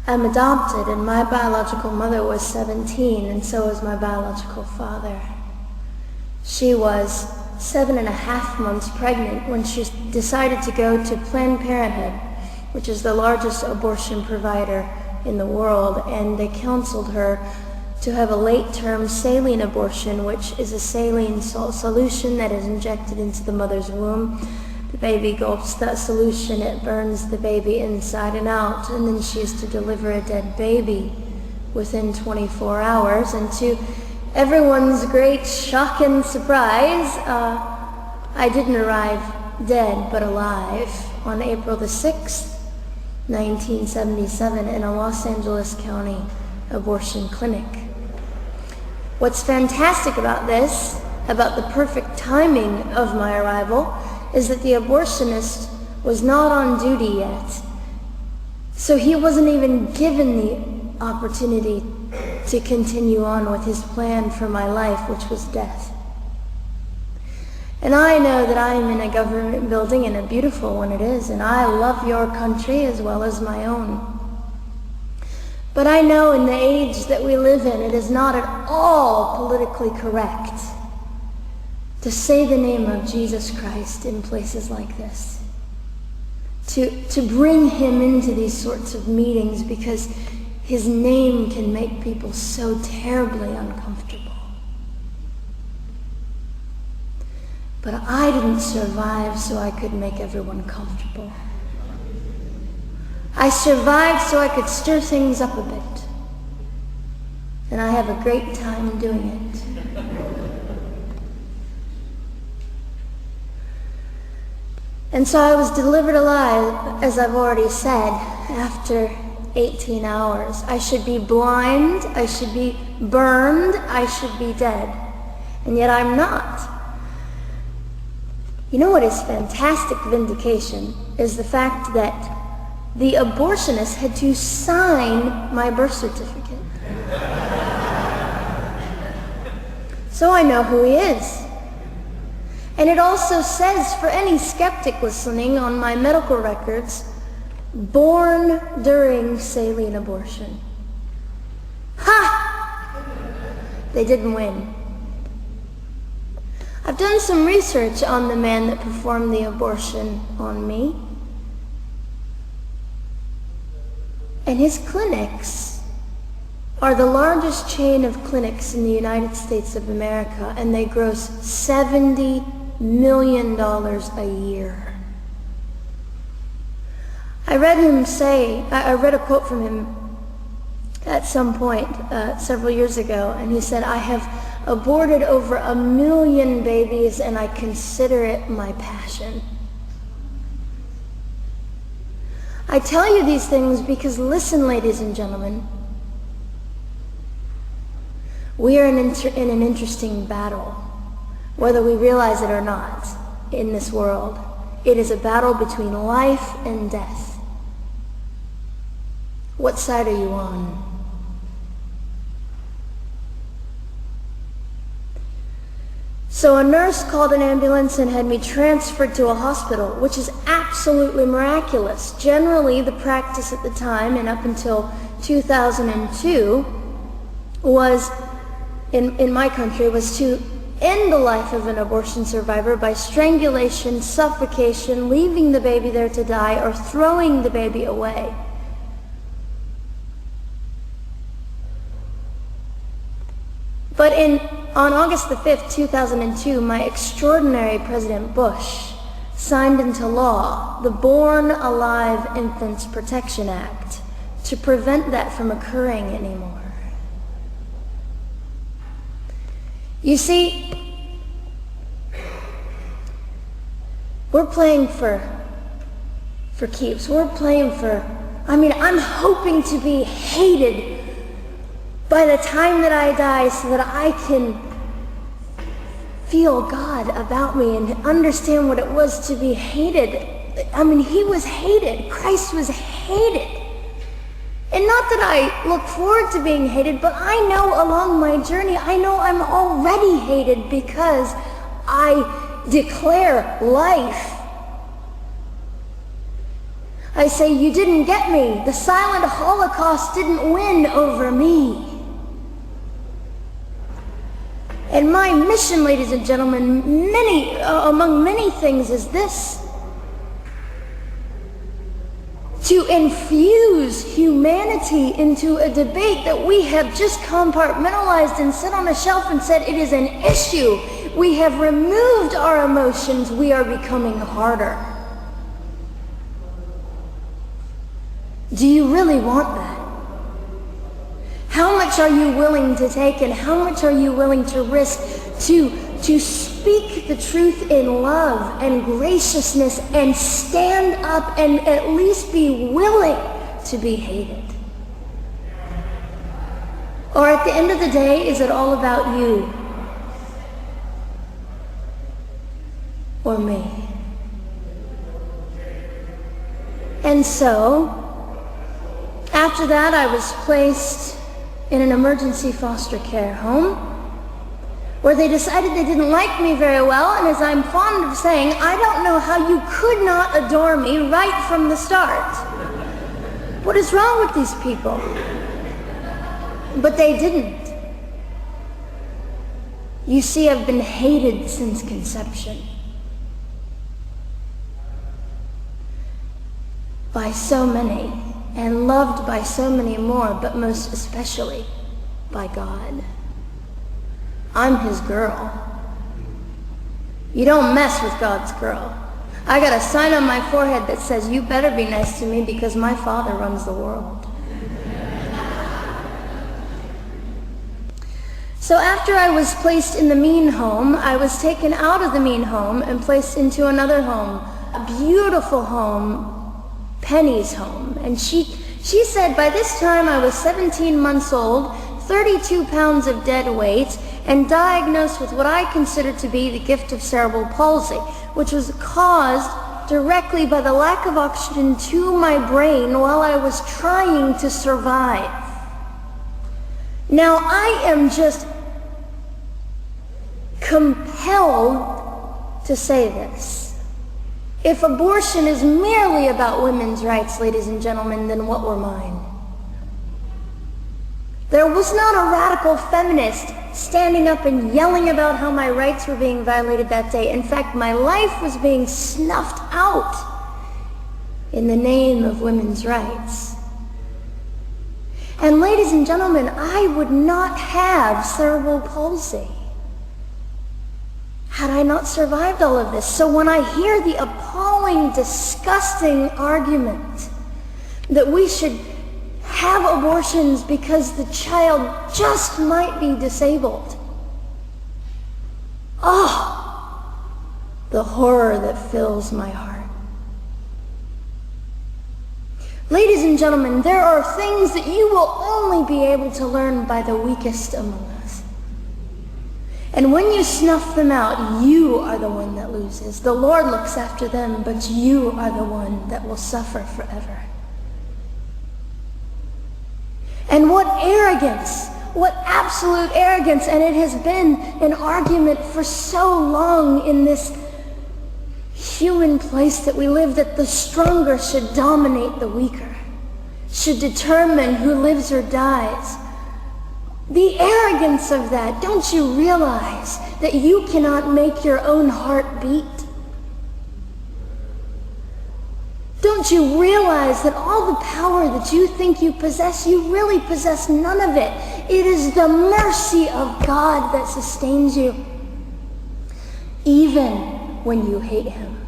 I'm adopted, and my biological mother was 17, and so was my biological father. She was 7.5 months pregnant when she decided to go to Planned Parenthood, which is the largest abortion provider in the world, and they counseled her to have a late-term saline abortion, which is a saline solution that is injected into the mother's womb. The baby gulps that solution, it burns the baby inside and out, and then she is to deliver a dead baby within 24 hours. And to everyone's great shock and surprise, I didn't arrive dead but alive on April the 6th, 1977 in a Los Angeles County abortion clinic. What's fantastic about this, about the perfect timing of my arrival, is that the abortionist was not on duty yet. So he wasn't even given the opportunity to continue on with his plan for my life, which was death. And I know that I am in a government building, and a beautiful one it is, and I love your country as well as my own. But I know in the age that we live in, it is not at all politically correct to say the name of Jesus Christ in places like this. To bring him into these sorts of meetings, because his name can make people so terribly uncomfortable. But I didn't survive so I could make everyone comfortable. I survived so I could stir things up a bit. And I have a great time doing it. And so I was delivered alive, as I've already said, after 18 hours. I should be blind, I should be burned, I should be dead. And yet I'm not. You know what is fantastic vindication is the fact that the abortionist had to sign my birth certificate. So I know who he is. And it also says, for any skeptic listening, on my medical records, born during saline abortion. Ha! They didn't win. I've done some research on the man that performed the abortion on me. And his clinics are the largest chain of clinics in the United States of America, and they gross $70 million a year. I read a quote from him at some point several years ago, and he said, "I have aborted over 1 million babies, and I consider it my passion." I tell you these things because, listen, ladies and gentlemen, we are in an interesting battle, whether we realize it or not, in this world. It is a battle between life and death. What side are you on? So a nurse called an ambulance and had me transferred to a hospital, which is absolutely miraculous. Generally, the practice at the time, and up until 2002, was, in my country, was to end the life of an abortion survivor by strangulation, suffocation, leaving the baby there to die, or throwing the baby away. But on August the 5th, 2002, my extraordinary President Bush signed into law the Born Alive Infants Protection Act to prevent that from occurring anymore. You see, we're playing for keeps. We're playing I'm hoping to be hated by the time that I die, so that I can feel God about me and understand what it was to be hated. He was hated. Christ was hated. And not that I look forward to being hated, but I know along my journey, I know I'm already hated because I declare life. I say, you didn't get me. The silent Holocaust didn't win over me. And my mission, ladies and gentlemen, among many things, is this: to infuse humanity into a debate that we have just compartmentalized and set on a shelf and said it is an issue. We have removed our emotions. We are becoming harder. Do you really want that? How much are you willing to take, and how much are you willing to risk to speak the truth in love and graciousness and stand up and at least be willing to be hated? Or at the end of the day, is it all about you or me? And so, after that, I was placed in an emergency foster care home where they decided they didn't like me very well, and as I'm fond of saying, I don't know how you could not adore me right from the start. What is wrong with these people? But they didn't. You see, I've been hated since conception by so many, and loved by so many more, but most especially by God. I'm his girl. You don't mess with God's girl. I got a sign on my forehead that says, you better be nice to me because my Father runs the world. So after I was placed in the mean home, I was taken out of the mean home and placed into another home, a beautiful home, Penny's home. And she said by this time I was 17 months old, 32 pounds of dead weight, and diagnosed with what I consider to be the gift of cerebral palsy, which was caused directly by the lack of oxygen to my brain while I was trying to survive. Now I am just compelled to say this. If abortion is merely about women's rights, ladies and gentlemen, then what were mine? There was not a radical feminist standing up and yelling about how my rights were being violated that day. In fact, my life was being snuffed out in the name of women's rights. And ladies and gentlemen, I would not have cerebral palsy had I not survived all of this. So when I hear the appalling, disgusting argument that we should have abortions because the child just might be disabled, oh, the horror that fills my heart. Ladies and gentlemen, there are things that you will only be able to learn by the weakest among us. And when you snuff them out, you are the one that loses. The Lord looks after them, but you are the one that will suffer forever. And what arrogance, what absolute arrogance, and it has been an argument for so long in this human place that we live, that the stronger should dominate the weaker, should determine who lives or dies. The arrogance of that, don't you realize that you cannot make your own heart beat? Don't you realize that all the power that you think you possess, you really possess none of it? It is the mercy of God that sustains you, even when you hate him.